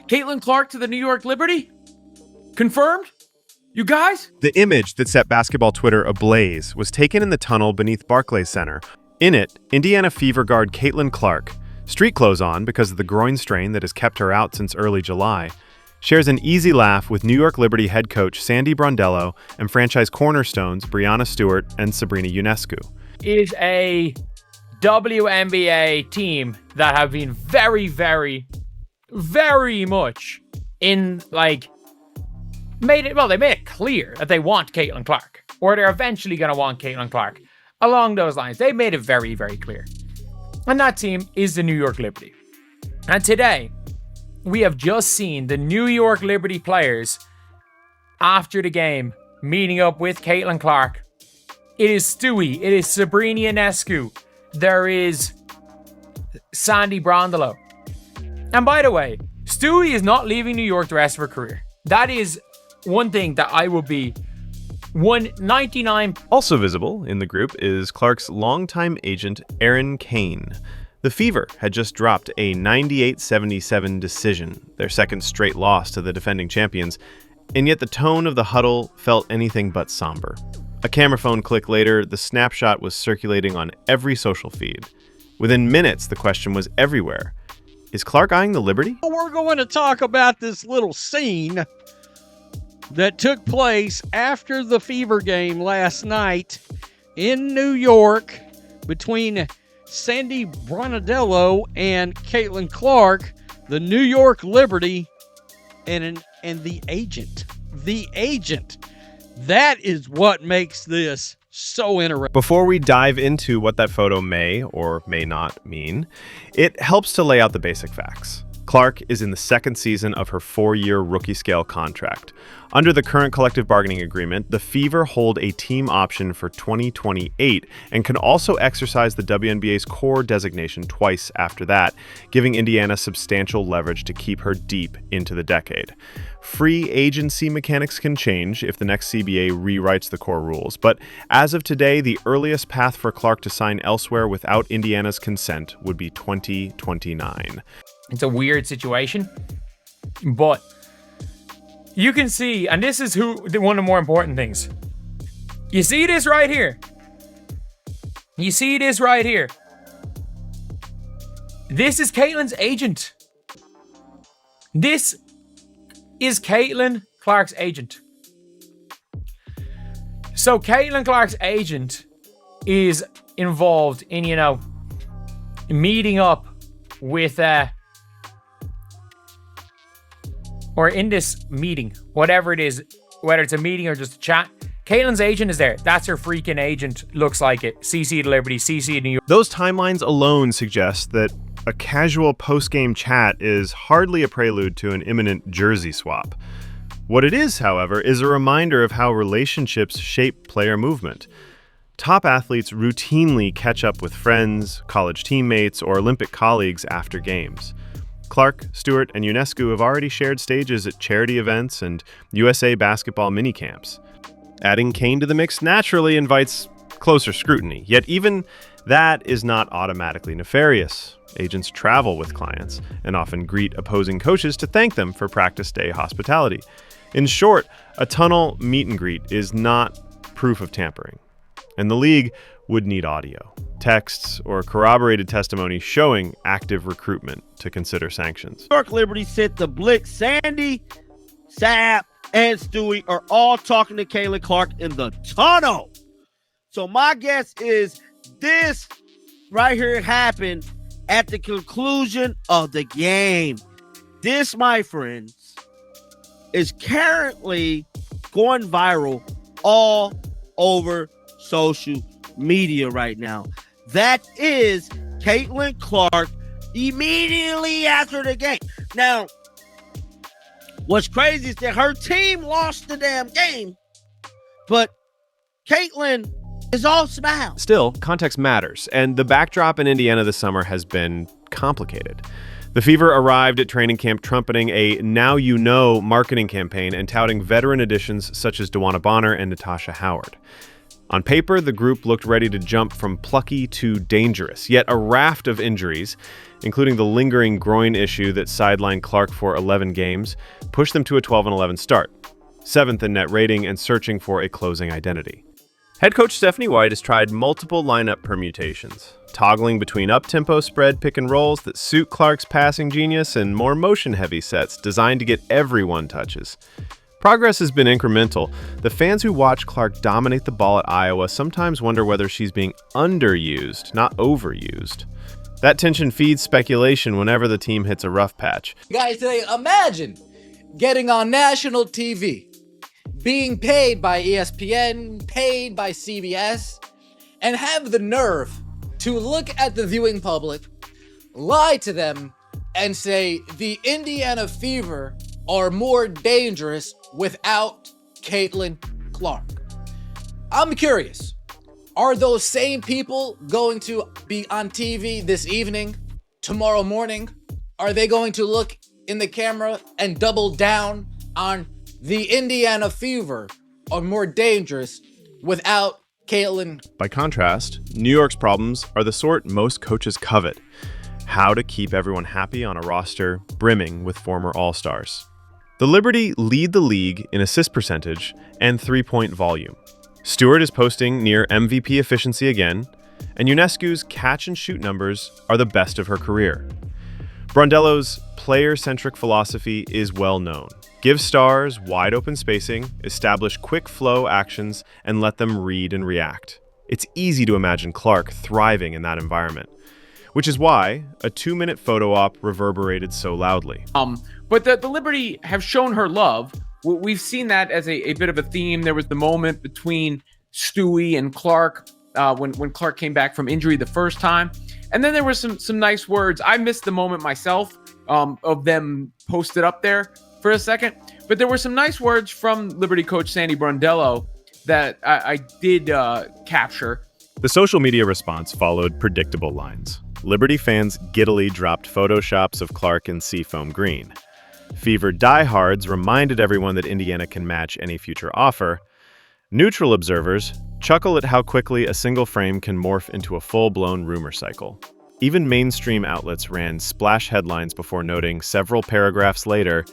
Caitlin Clark to the New York Liberty? Confirmed? You guys? The image that set basketball Twitter ablaze was taken in the tunnel beneath Barclays Center. In it, Indiana Fever guard Caitlin Clark, street clothes on because of the groin strain that has kept her out since early July, shares an easy laugh with New York Liberty head coach Sandy Brondello and franchise cornerstones Breanna, Stewart, and Sabrina Ionescu. It is a WNBA team that have been very, very, very much in, they made it clear that they want Caitlin Clark, or they're eventually going to want Caitlin Clark. Along those lines, they made it very, very clear. And that team is the New York Liberty. And today, we have just seen the New York Liberty players, after the game, meeting up with Caitlin Clark. It is Stewie, it is Sabrina Ionescu, there is Sandy Brondello. And by the way, Stewie is not leaving New York the rest of her career. That is one thing that I will be 199. Also visible in the group is Clark's longtime agent, Erin Kane. The Fever had just dropped a 98-77 decision, their second straight loss to the defending champions, and yet the tone of the huddle felt anything but somber. A camera phone click later, the snapshot was circulating on every social feed. Within minutes, the question was everywhere. Is Clark eyeing the Liberty? We're going to talk about this little scene that took place after the Fever game last night in New York between Sandy Brondello and Caitlin Clark, the New York Liberty, and the agent. The agent. That is what makes this so interesting. Before we dive into what that photo may or may not mean, it helps to lay out the basic facts. Clark is in the second season of her 4-year rookie-scale contract. Under the current collective bargaining agreement, the Fever hold a team option for 2028 and can also exercise the WNBA's core designation twice after that, giving Indiana substantial leverage to keep her deep into the decade. Free agency mechanics can change if the next CBA rewrites the core rules, but as of today, the earliest path for Clark to sign elsewhere without Indiana's consent would be 2029. It's a weird situation, but you can see, and this is one of the more important things. You see this right here? You see this right here? This is Caitlin's agent. This is Caitlin Clark's agent. So Caitlin Clark's agent is involved in, meeting up with, or in this meeting, whatever it is, whether it's a meeting or just a chat, Caitlin's agent is there. That's her freaking agent. Looks like it. CC to Liberty, CC to New York. Those timelines alone suggest that a casual post-game chat is hardly a prelude to an imminent jersey swap. What it is, however, is a reminder of how relationships shape player movement. Top athletes routinely catch up with friends, college teammates, or Olympic colleagues after games. Clark, Stewart, and Ionescu have already shared stages at charity events and USA basketball minicamps. Adding Kane to the mix naturally invites closer scrutiny, yet even that is not automatically nefarious. Agents travel with clients and often greet opposing coaches to thank them for practice day hospitality. In short, a tunnel meet and greet is not proof of tampering, and the league would need audio, texts, or corroborated testimony showing active recruitment to consider sanctions. New York Liberty said the Blitz, Sandy, Sap, and Stewie are all talking to Caitlin Clark in the tunnel. So my guess is this right here happened at the conclusion of the game. This, my friends, is currently going viral all over social media right now. That is Caitlin Clark immediately after the game. Now, what's crazy is that her team lost the damn game, but Caitlin is all smiles. Still, context matters, and the backdrop in Indiana this summer has been complicated. The Fever arrived at training camp trumpeting a Now You Know marketing campaign and touting veteran additions such as DeWanna Bonner and Natasha Howard. On paper, the group looked ready to jump from plucky to dangerous, yet a raft of injuries, including the lingering groin issue that sidelined Clark for 11 games, pushed them to a 12-11 start, 7th in net rating and searching for a closing identity. Head coach Stephanie White has tried multiple lineup permutations, toggling between up-tempo spread pick and rolls that suit Clark's passing genius and more motion-heavy sets designed to get everyone touches. Progress has been incremental. The fans who watch Clark dominate the ball at Iowa sometimes wonder whether she's being underused, not overused. That tension feeds speculation whenever the team hits a rough patch. Guys, today, imagine getting on national TV, being paid by ESPN, paid by CBS, and have the nerve to look at the viewing public, lie to them, and say the Indiana Fever are more dangerous without Caitlin Clark. I'm curious, are those same people going to be on TV this evening, tomorrow morning? Are they going to look in the camera and double down on the Indiana Fever are more dangerous without Caitlin? By contrast, New York's problems are the sort most coaches covet: how to keep everyone happy on a roster brimming with former All-Stars. The Liberty lead the league in assist percentage and three-point volume. Stewart is posting near MVP efficiency again, and Ionescu's catch-and-shoot numbers are the best of her career. Brondello's player-centric philosophy is well known. Give stars wide-open spacing, establish quick flow actions, and let them read and react. It's easy to imagine Clark thriving in that environment, which is why a 2-minute photo op reverberated so loudly. But the Liberty have shown her love. We've seen that as a bit of a theme. There was the moment between Stewie and Clark when Clark came back from injury the first time. And then there were some nice words. I missed the moment myself of them posted up there for a second. But there were some nice words from Liberty coach Sandy Brondello that I did capture. The social media response followed predictable lines. Liberty fans giddily dropped photoshops of Clark in seafoam green. Fever diehards reminded everyone that Indiana can match any future offer. Neutral observers chuckle at how quickly a single frame can morph into a full-blown rumor cycle. Even mainstream outlets ran splash headlines before noting several paragraphs later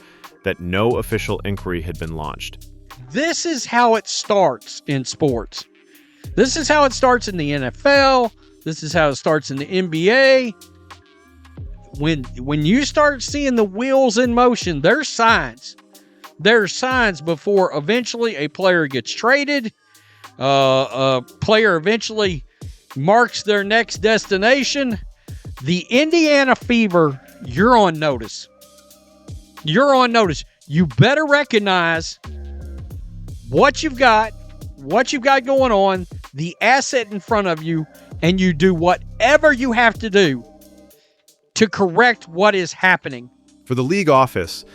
that no official inquiry had been launched. This is how it starts in sports. This is how it starts in the NFL. This is how it starts in the NBA. When you start seeing the wheels in motion, there's signs. There's signs before eventually a player gets traded. A player eventually marks their next destination. The Indiana Fever, you're on notice. You're on notice. You better recognize what you've got going on, the asset in front of you, and you do whatever you have to do to correct what is happening. For the league office,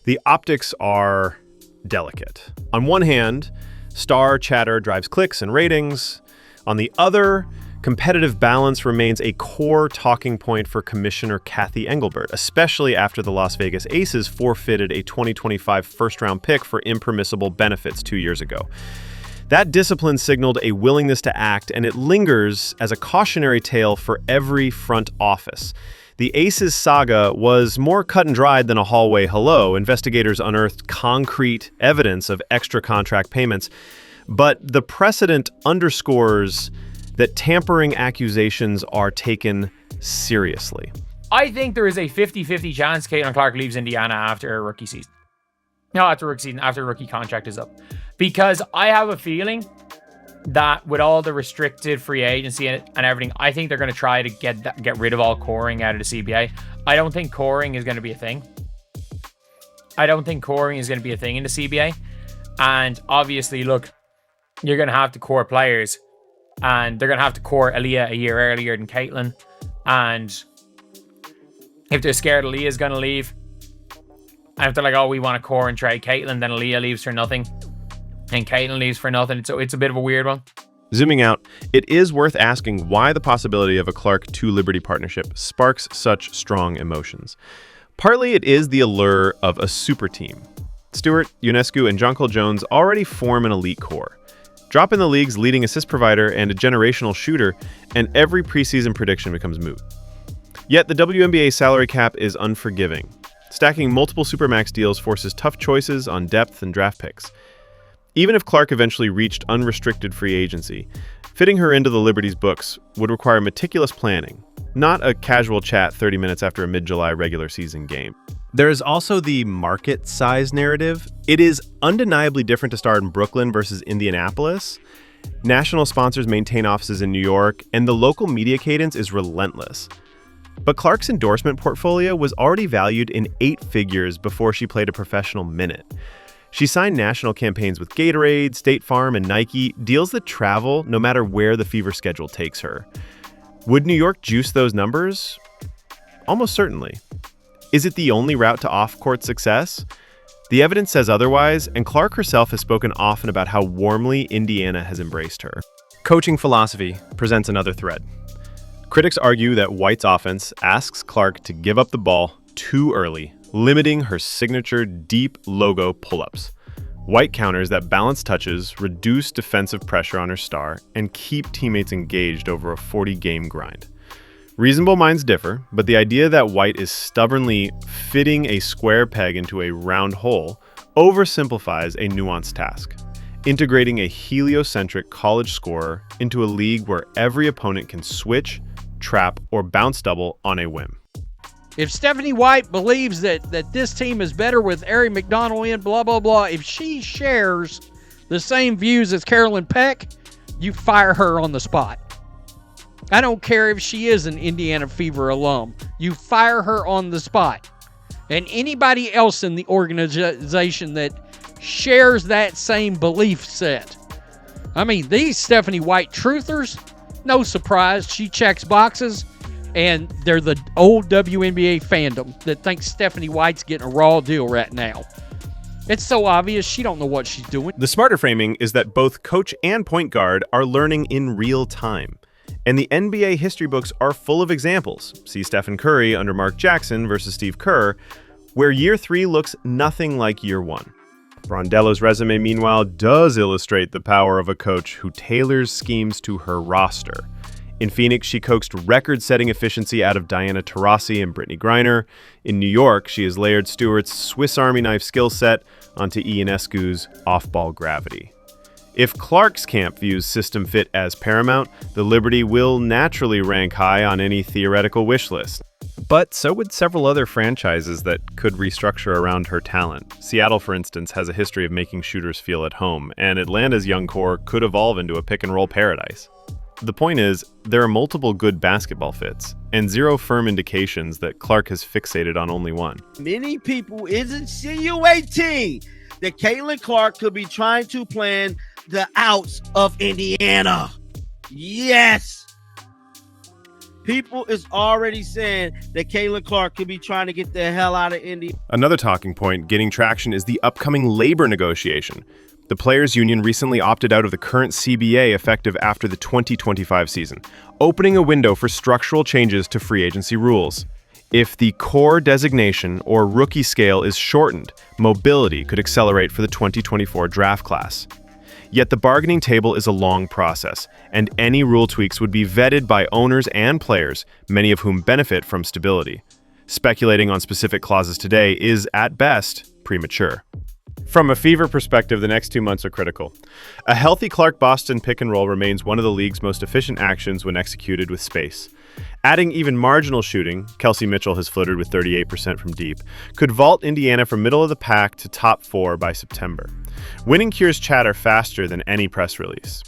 the optics are delicate. On one hand, star chatter drives clicks and ratings. On the other, competitive balance remains a core talking point for Commissioner Kathy Engelbert, especially after the Las Vegas Aces forfeited a 2025 first-round pick for impermissible benefits 2 years ago. That discipline signaled a willingness to act, and it lingers as a cautionary tale for every front office. The Aces saga was more cut and dried than a hallway hello. Investigators unearthed concrete evidence of extra contract payments, but the precedent underscores that tampering accusations are taken seriously. I think there is a 50-50 chance Caitlin Clark leaves Indiana after a rookie season. No, after rookie season, after rookie contract is up. Because I have a feeling that with all the restricted free agency and everything, I think they're going to try to get rid of all coring out of the CBA. I don't think coring is going to be a thing. I don't think coring is going to be a thing in the CBA. And obviously, look, you're going to have to core players. And they're going to have to core Aaliyah a year earlier than Caitlin. And if they're scared Aaliyah's going to leave, and if they're like, oh, we want to core and trade Caitlin, then Aaliyah leaves for nothing. And Caitlin leaves for nothing. So it's a bit of a weird one. Zooming out, it is worth asking why the possibility of a Clark to Liberty partnership sparks such strong emotions. Partly it is the allure of a super team. Stewart, Ionescu, and Jonquil Jones already form an elite core. Drop in the league's leading assist provider and a generational shooter, and every preseason prediction becomes moot. Yet the WNBA salary cap is unforgiving. Stacking multiple Supermax deals forces tough choices on depth and draft picks. Even if Clark eventually reached unrestricted free agency, fitting her into the Liberty's books would require meticulous planning, not a casual chat 30 minutes after a mid-July regular season game. There is also the market size narrative. It is undeniably different to start in Brooklyn versus Indianapolis. National sponsors maintain offices in New York, and the local media cadence is relentless. But Clark's endorsement portfolio was already valued in 8 figures before she played a professional minute. She signed national campaigns with Gatorade, State Farm, and Nike, deals that travel no matter where the Fever schedule takes her. Would New York juice those numbers? Almost certainly. Is it the only route to off-court success? The evidence says otherwise, and Clark herself has spoken often about how warmly Indiana has embraced her. Coaching philosophy presents another thread. Critics argue that White's offense asks Clark to give up the ball too early, limiting her signature deep logo pull-ups. White counters that balance touches, reduce defensive pressure on her star, and keep teammates engaged over a 40-game grind. Reasonable minds differ, but the idea that White is stubbornly fitting a square peg into a round hole oversimplifies a nuanced task, integrating a heliocentric college scorer into a league where every opponent can switch, trap, or bounce double on a whim. If Stephanie White believes that this team is better with Ari McDonald in, blah, blah, blah, if she shares the same views as Carolyn Peck, you fire her on the spot. I don't care if she is an Indiana Fever alum. You fire her on the spot. And anybody else in the organization that shares that same belief set. I mean, these Stephanie White truthers, no surprise, she checks boxes, and they're the old WNBA fandom that thinks Stephanie White's getting a raw deal right now. It's so obvious she don't know what she's doing. The smarter framing is that both coach and point guard are learning in real time. And the NBA history books are full of examples. See Stephen Curry under Mark Jackson versus Steve Kerr, where year 3 looks nothing like year 1. Brondello's resume, meanwhile, does illustrate the power of a coach who tailors schemes to her roster. In Phoenix, she coaxed record-setting efficiency out of Diana Taurasi and Brittany Griner. In New York, she has layered Stewart's Swiss Army knife skill set onto Ionescu's off-ball gravity. If Clark's camp views system fit as paramount, the Liberty will naturally rank high on any theoretical wish list. But so would several other franchises that could restructure around her talent. Seattle, for instance, has a history of making shooters feel at home, and Atlanta's young core could evolve into a pick-and-roll paradise. The point is, there are multiple good basketball fits, and zero firm indications that Clark has fixated on only one. Many people is insinuating that Caitlin Clark could be trying to plan the outs of Indiana. Yes. People is already saying that Caitlin Clark could be trying to get the hell out of Indiana. Another talking point getting traction is the upcoming labor negotiation. The Players Union recently opted out of the current CBA effective after the 2025 season, opening a window for structural changes to free agency rules. If the core designation or rookie scale is shortened, mobility could accelerate for the 2024 draft class. Yet the bargaining table is a long process, and any rule tweaks would be vetted by owners and players, many of whom benefit from stability. Speculating on specific clauses today is, at best, premature. From a Fever perspective, the next 2 months are critical. A healthy Clark-Boston pick-and-roll remains one of the league's most efficient actions when executed with space. Adding even marginal shooting, Kelsey Mitchell has flirted with 38% from deep, could vault Indiana from middle of the pack to top 4 by September. Winning cures chatter faster than any press release.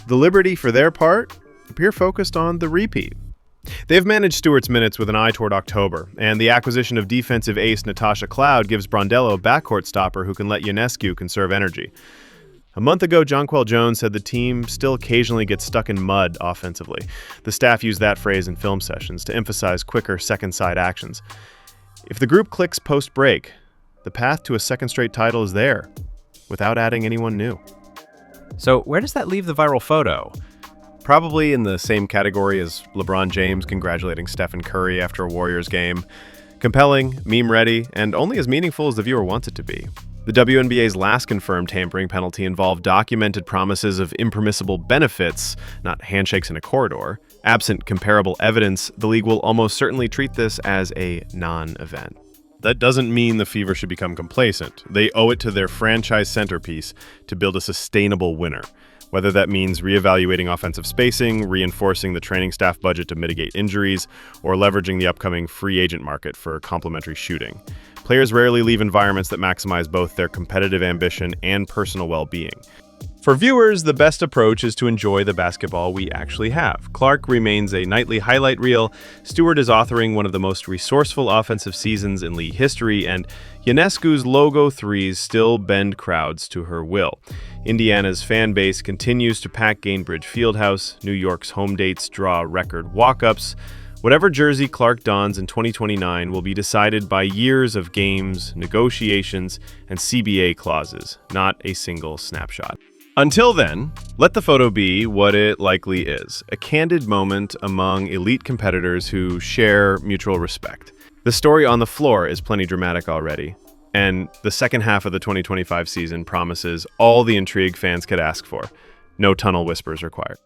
The Liberty, for their part, appear focused on the repeat. They've managed Stewart's minutes with an eye toward October, and the acquisition of defensive ace Natasha Cloud gives Brondello a backcourt stopper who can let Ionescu conserve energy. A month ago, Jonquel Jones said the team still occasionally gets stuck in mud offensively. The staff used that phrase in film sessions to emphasize quicker second-side actions. If the group clicks post-break, the path to a second straight title is there, without adding anyone new. So where does that leave the viral photo? Probably in the same category as LeBron James congratulating Stephen Curry after a Warriors game. Compelling, meme-ready, and only as meaningful as the viewer wants it to be. The WNBA's last confirmed tampering penalty involved documented promises of impermissible benefits, not handshakes in a corridor. Absent comparable evidence, the league will almost certainly treat this as a non-event. That doesn't mean the Fever should become complacent. They owe it to their franchise centerpiece to build a sustainable winner. Whether that means reevaluating offensive spacing, reinforcing the training staff budget to mitigate injuries, or leveraging the upcoming free agent market for complementary shooting. Players rarely leave environments that maximize both their competitive ambition and personal well-being. For viewers, the best approach is to enjoy the basketball we actually have. Clark remains a nightly highlight reel, Stewart is authoring one of the most resourceful offensive seasons in league history, and Ionescu's logo threes still bend crowds to her will. Indiana's fan base continues to pack Gainbridge Fieldhouse, New York's home dates draw record walk-ups. Whatever jersey Clark dons in 2029 will be decided by years of games, negotiations, and CBA clauses, not a single snapshot. Until then, let the photo be what it likely is, a candid moment among elite competitors who share mutual respect. The story on the floor is plenty dramatic already, and the second half of the 2025 season promises all the intrigue fans could ask for. No tunnel whispers required.